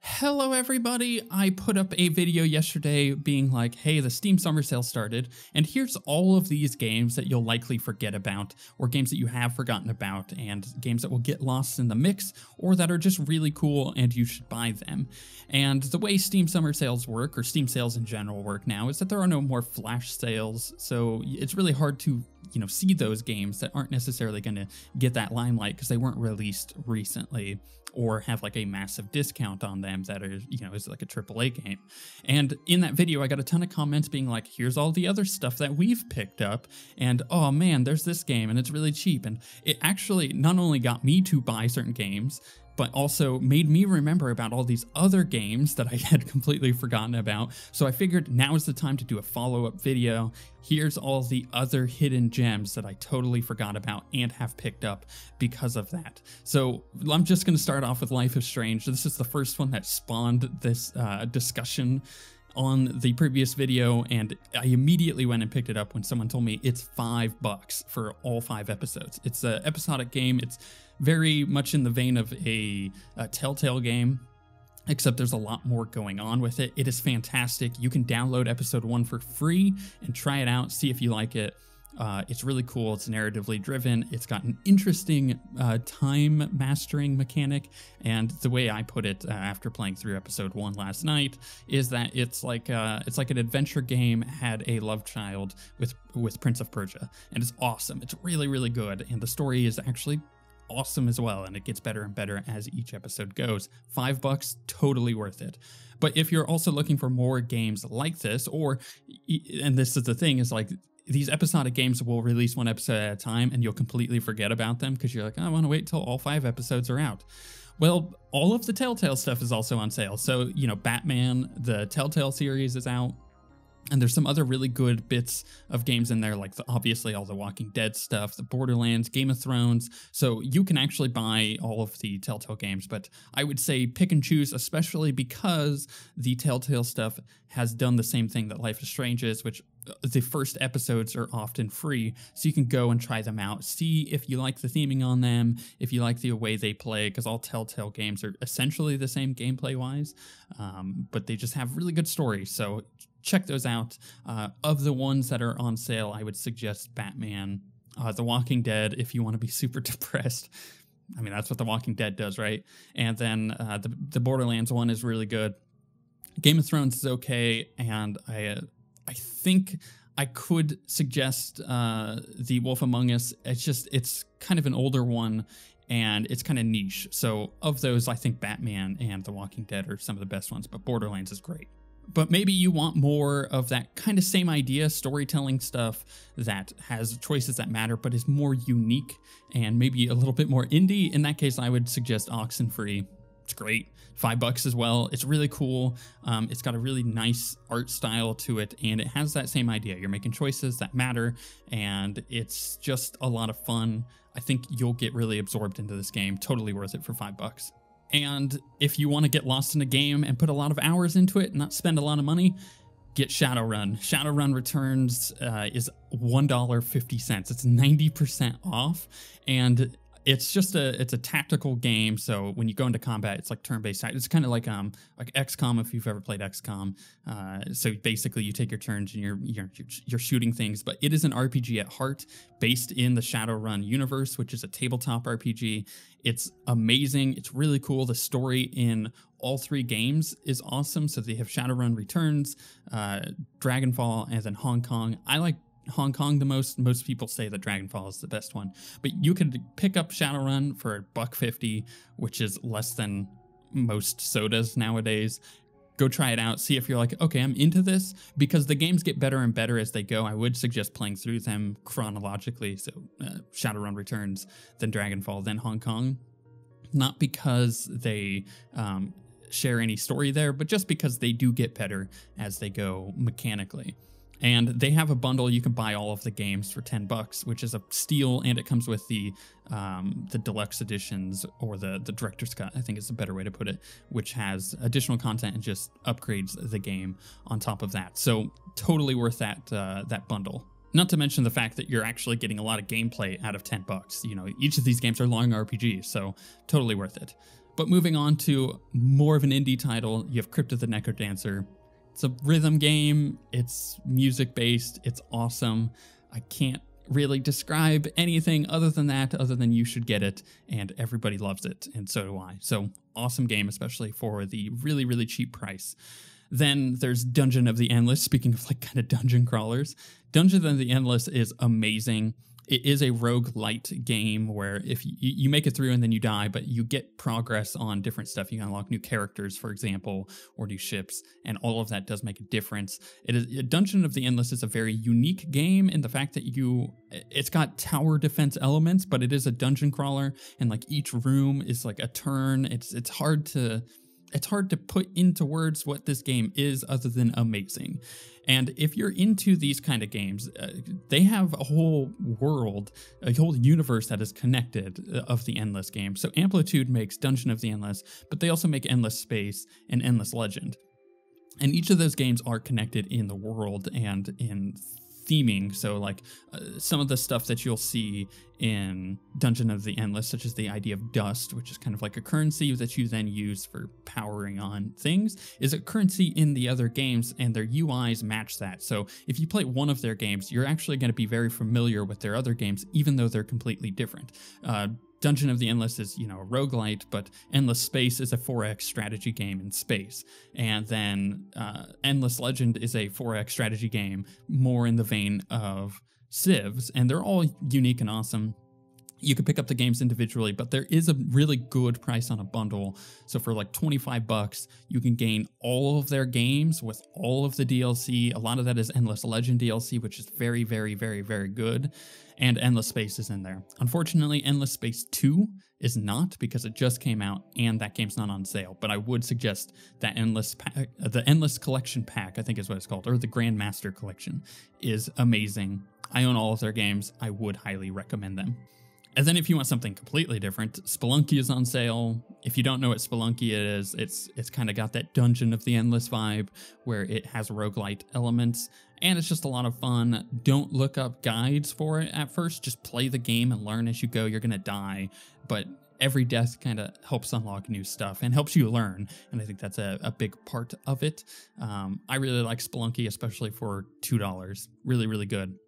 Hello everybody, I put up a video yesterday being like, hey, the Steam Summer Sale started, and here's all of these games that you'll likely forget about, or games that you have forgotten about, and games that will get lost in the mix, or that are just really cool and you should buy them. And the way Steam Summer Sales work, or Steam sales in general work now, is that there are no more flash sales, so it's really hard to see those games that aren't necessarily going to get that limelight because they weren't released recently or have like a massive discount on them that are, is like a AAA game. And in that video, I got a ton of comments being like, here's all the other stuff that we've picked up. And oh man, there's this game and it's really cheap. And it actually not only got me to buy certain games, but also made me remember about all these other games that I had completely forgotten about. So I figured now is the time to do a follow-up video. Here's all the other hidden gems that I totally forgot about and have picked up because of that. So I'm just going to start off with Life is Strange. This is the first one that spawned this discussion on the previous video, and I immediately went and picked it up when someone told me it's $5 for all 5 episodes. It's an episodic game. It's very much in the vein of a Telltale game, except there's a lot more going on with it. It is fantastic. You can download episode 1 for free and try it out, see if you like it. It's really cool. It's narratively driven. It's got an interesting time mastering mechanic. And the way I put it after playing through episode 1 last night is that it's like an adventure game had a love child with Prince of Persia, and it's awesome. It's really, really good, and the story is actually awesome as well, and it gets better and better as each episode goes. $5, totally worth it. But if you're also looking for more games like this, and this is the thing, is like these episodic games will release 1 episode at a time and you'll completely forget about them because you're like, I want to wait till all 5 episodes are out. Well, all of the Telltale stuff is also on sale. So, Batman, the Telltale series is out. And there's some other really good bits of games in there, like obviously all the Walking Dead stuff, the Borderlands, Game of Thrones. So you can actually buy all of the Telltale games, but I would say pick and choose, especially because the Telltale stuff has done the same thing that Life is Strange is, which the first episodes are often free, so you can go and try them out, see if you like the theming on them, if you like the way they play, because all Telltale games are essentially the same gameplay-wise, but they just have really good stories, so check those out. Of the ones that are on sale, I would suggest Batman, The Walking Dead, if you want to be super depressed. I mean, that's what The Walking Dead does, right? And then the Borderlands one is really good. Game of Thrones is okay, and I think I could suggest The Wolf Among Us. It's kind of an older one, and it's kind of niche. So of those, I think Batman and The Walking Dead are some of the best ones, but Borderlands is great. But maybe you want more of that kind of same idea, storytelling stuff that has choices that matter, but is more unique and maybe a little bit more indie. In that case, I would suggest Oxenfree. It's great. $5 as well. It's really cool. It's got a really nice art style to it, and it has that same idea. You're making choices that matter, and it's just a lot of fun. I think you'll get really absorbed into this game. Totally worth it for $5. And if you want to get lost in a game and put a lot of hours into it and not spend a lot of money, get Shadowrun. Shadowrun Returns is $1.50. It's 90% off, and it's a tactical game. So when you go into combat, it's like turn-based. It's kind of like XCOM, if you've ever played XCOM. So basically, you take your turns and you're shooting things. But it is an RPG at heart, based in the Shadowrun universe, which is a tabletop RPG. It's amazing. It's really cool. The story in all 3 games is awesome. So they have Shadowrun Returns, Dragonfall, and then Hong Kong. I like Hong Kong the most. Most people say that Dragonfall is the best one, but you could pick up Shadowrun for $1.50, which is less than most sodas nowadays. Go try it out, see if you're like, okay, I'm into this, because the games get better and better as they go. I would suggest playing through them chronologically, so Shadowrun Returns, then Dragonfall, then Hong Kong, not because they share any story there, but just because they do get better as they go mechanically. And they have a bundle. You can buy all of the games for $10, which is a steal, and it comes with the deluxe editions, or the director's cut, I think is a better way to put it, which has additional content and just upgrades the game on top of that. So totally worth that bundle. Not to mention the fact that you're actually getting a lot of gameplay out of $10. You know, each of these games are long RPGs, so totally worth it. But moving on to more of an indie title, you have Crypt of the Necrodancer. It's a rhythm game, it's music-based, it's awesome. I can't really describe anything other than you should get it, and everybody loves it, and so do I. So, awesome game, especially for the really, really cheap price. Then there's Dungeon of the Endless. Speaking of like kind of dungeon crawlers, Dungeon of the Endless is amazing. It is a roguelite game where if you make it through and then you die, but you get progress on different stuff. You can unlock new characters, for example, or new ships, and all of that does make a difference. Dungeon of the Endless is a very unique game in the fact that it's got tower defense elements, but it is a dungeon crawler, and like each room is like a turn. It's hard to put into words what this game is other than amazing. And if you're into these kind of games, they have a whole world, a whole universe that is connected of the Endless game. So Amplitude makes Dungeon of the Endless, but they also make Endless Space and Endless Legend. And each of those games are connected in the world and in theming. So like some of the stuff that you'll see in Dungeon of the Endless, such as the idea of dust, which is kind of like a currency that you then use for powering on things, is a currency in the other games, and their UIs match that. So if you play one of their games, you're actually going to be very familiar with their other games, even though they're completely different. Dungeon of the Endless is, a roguelite, but Endless Space is a 4X strategy game in space. And then Endless Legend is a 4X strategy game more in the vein of Civs, and they're all unique and awesome. You can pick up the games individually, but there is a really good price on a bundle. So for like $25, you can gain all of their games with all of the DLC. A lot of that is Endless Legend DLC, which is very, very, very, very good. And Endless Space is in there. Unfortunately, Endless Space 2 is not, because it just came out and that game's not on sale. But I would suggest that the Endless Collection Pack, I think is what it's called, or the Grandmaster Collection, is amazing. I own all of their games. I would highly recommend them. And then if you want something completely different, Spelunky is on sale. If you don't know what Spelunky is, it's kind of got that Dungeon of the Endless vibe where it has roguelite elements, and it's just a lot of fun. Don't look up guides for it at first. Just play the game and learn as you go. You're going to die, but every death kind of helps unlock new stuff and helps you learn, and I think that's a big part of it. I really like Spelunky, especially for $2. Really, really good.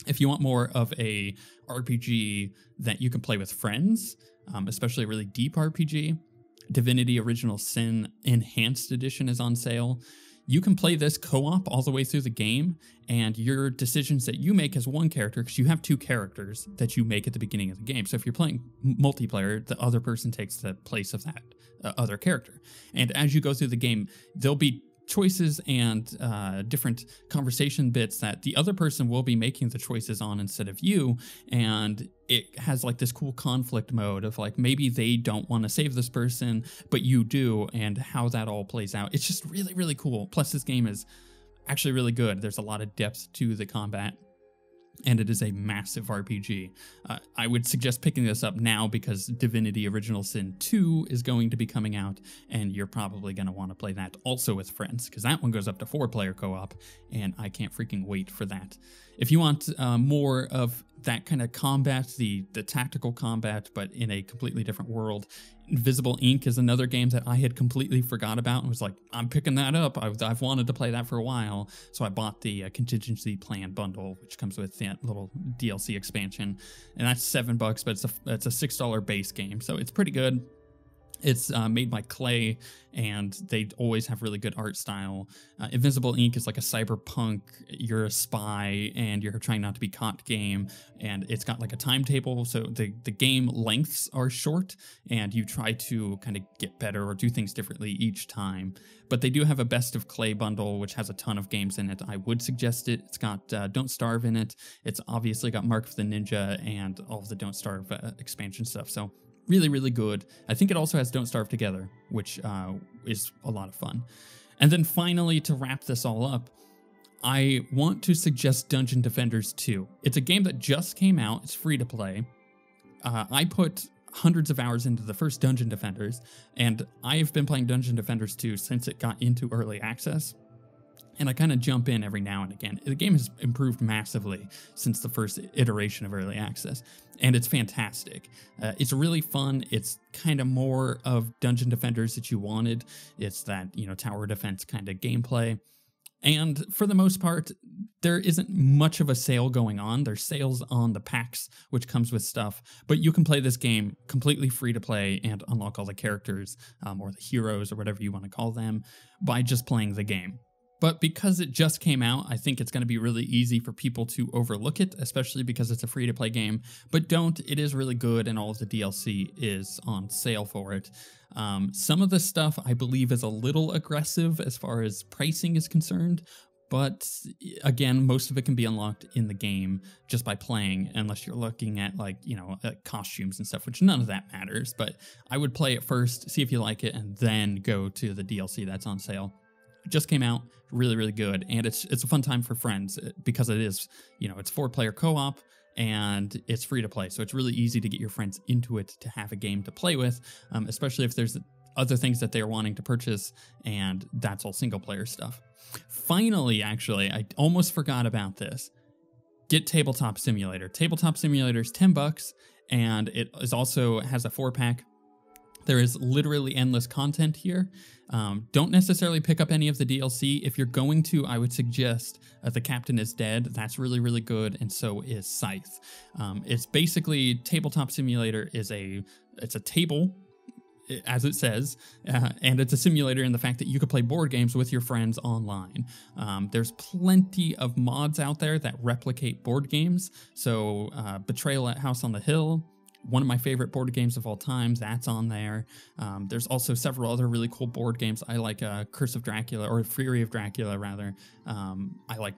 If you want more of a RPG that you can play with friends, especially a really deep RPG, Divinity Original Sin Enhanced Edition is on sale. You can play this co-op all the way through the game, and your decisions that you make as one character, because you have two characters that you make at the beginning of the game. So if you're playing multiplayer, the other person takes the place of that other character. And as you go through the game, there'll be choices and different conversation bits that the other person will be making the choices on instead of you, and it has like this cool conflict mode of like maybe they don't want to save this person but you do, and how that all plays out. It's just really, really cool. Plus this game is actually really good. There's a lot of depth to the combat, and it is a massive RPG. I would suggest picking this up now because Divinity Original Sin 2 is going to be coming out, and you're probably going to want to play that also with friends, because that one goes up to 4-player co-op, and I can't freaking wait for that. If you want more of that kind of combat, the tactical combat, but in a completely different world, Invisible Ink is another game that I had completely forgot about and was like, I'm picking that up. I've wanted to play that for a while. So I bought the contingency plan bundle, which comes with that little DLC expansion. And that's $7, but it's a $6 base game. So it's pretty good. It's made by Clay, and they always have really good art style. Invisible Ink is like a cyberpunk, you're a spy, and you're trying not to be caught game, and it's got like a timetable, so the game lengths are short, and you try to kind of get better or do things differently each time. But they do have a Best of Clay bundle, which has a ton of games in it. I would suggest it. It's got Don't Starve in it. It's obviously got Mark of the Ninja and all of the Don't Starve expansion stuff, so really, really good. I think it also has Don't Starve Together, which is a lot of fun. And then finally, to wrap this all up, I want to suggest Dungeon Defenders 2. It's a game that just came out. It's free to play. I put hundreds of hours into the first Dungeon Defenders, and I've been playing Dungeon Defenders 2 since it got into early access. and I kind of jump in every now and again. The game has improved massively since the first iteration of early access, and it's fantastic. It's really fun. It's kind of more of Dungeon Defenders that you wanted. It's that, you know, tower defense kind of gameplay. And for the most part, there isn't much of a sale going on. There's sales on the packs, which comes with stuff, but you can play this game completely free to play and unlock all the characters or the heroes or whatever you want to call them by just playing the game. But because it just came out, I think it's going to be really easy for people to overlook it, especially because it's a free-to-play game. But don't, it is really good, and all of the DLC is on sale for it. Some of the stuff, I believe, is a little aggressive as far as pricing is concerned. But again, most of it can be unlocked in the game just by playing, unless you're looking at, like, you know, costumes and stuff, which none of that matters. But I would play it first, see if you like it, and then go to the DLC that's on sale. It just came out, really, really good, and it's a fun time for friends because it is, you know, it's 4-player co-op and it's free to play, so it's really easy to get your friends into it to have a game to play with, especially if there's other things that they're wanting to purchase, and that's all single-player stuff. Finally, actually, I almost forgot about this. Get Tabletop Simulator. Tabletop Simulator is $10, and it is also has a 4-pack. There is literally endless content here. Don't necessarily pick up any of the DLC. If you're going to, I would suggest The Captain is Dead. That's really, really good, and so is Scythe. It's basically, Tabletop Simulator is it's a table, as it says, and it's a simulator in the fact that you could play board games with your friends online. There's plenty of mods out there that replicate board games. So Betrayal at House on the Hill, one of my favorite board games of all time, that's on there. There's also several other really cool board games. I like Curse of Dracula, or Fury of Dracula, rather. I like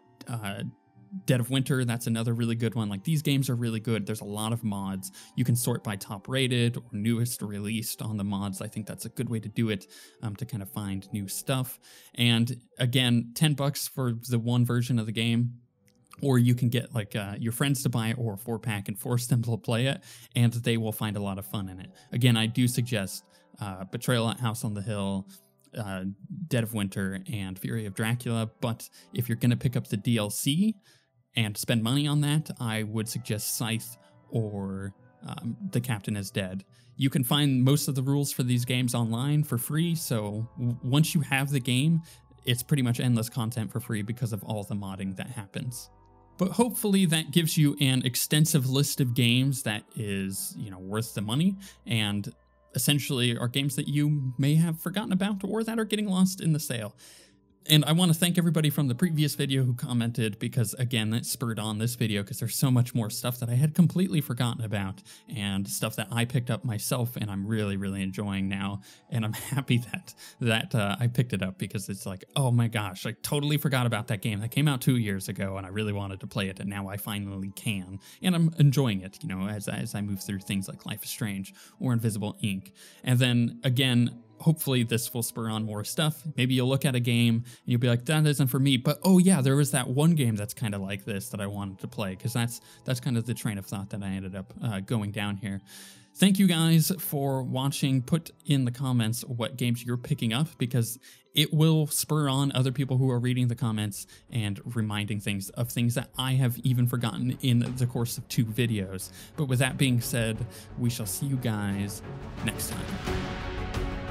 Dead of Winter, that's another really good one. Like, these games are really good. There's a lot of mods. You can sort by top rated or newest released on the mods. I think that's a good way to do it, to kind of find new stuff. And again, $10 for the one version of the game. Or you can get, like, your friends to buy it, or a 4-pack, and force them to play it, and they will find a lot of fun in it. Again, I do suggest Betrayal at House on the Hill, Dead of Winter, and Fury of Dracula, but if you're going to pick up the DLC and spend money on that, I would suggest Scythe or The Captain is Dead. You can find most of the rules for these games online for free, so once you have the game, it's pretty much endless content for free because of all the modding that happens. But hopefully that gives you an extensive list of games that is, you know, worth the money, and essentially are games that you may have forgotten about or that are getting lost in the sale. And I want to thank everybody from the previous video who commented, because again, that spurred on this video, because there's so much more stuff that I had completely forgotten about, and stuff that I picked up myself and I'm really, really enjoying now. And I'm happy that I picked it up, because it's like, oh my gosh, I totally forgot about that game that came out 2 years ago and I really wanted to play it, and now I finally can. And I'm enjoying it, you know, as I move through things like Life is Strange or Invisible Ink. And then again, hopefully this will spur on more stuff. Maybe you'll look at a game and you'll be like, that isn't for me, but oh yeah, there was that one game that's kind of like this that I wanted to play, because that's kind of the train of thought that I ended up going down here. Thank you guys for watching. Put in the comments what games you're picking up, because it will spur on other people who are reading the comments and reminding things that I have even forgotten in the course of 2 videos. But with that being said, we shall see you guys next time.